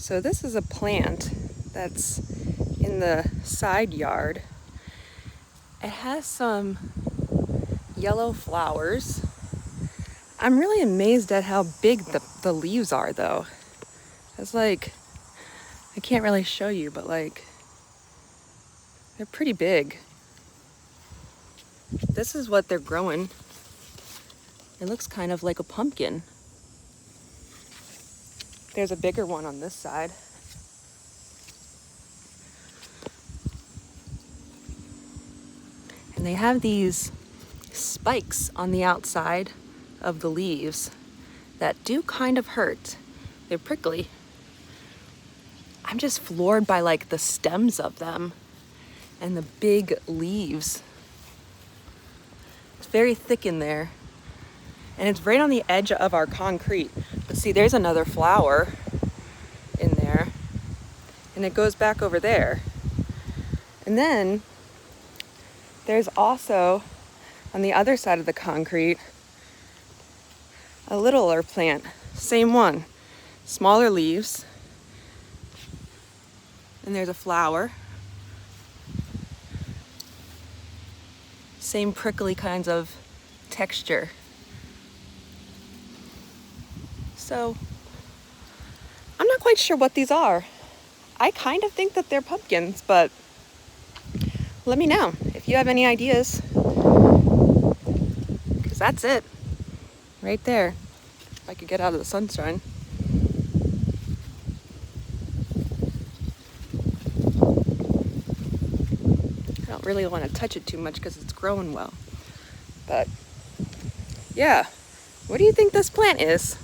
So this is a plant that's in the side yard. It has some yellow flowers. I'm really amazed at how big the leaves are though. It's like, I can't really show you, but like, they're pretty big. This is what they're growing. It looks kind of like a pumpkin. There's a bigger one on this side. And they have these spikes on the outside of the leaves that do kind of hurt. They're prickly. I'm just floored by like the stems of them and the big leaves. It's very thick in there. And it's right on the edge of our concrete. But see, there's another flower in there. And it goes back over there. And then there's also, on the other side of the concrete, a littler plant. Same one. Smaller leaves. And there's a flower. Same prickly kinds of texture. So, I'm not quite sure what these are. I kind of think that they're pumpkins, but let me know if you have any ideas. Because that's it. Right there. If I could get out of the sunshine. I don't really want to touch it too much because it's growing well. But, yeah. What do you think this plant is?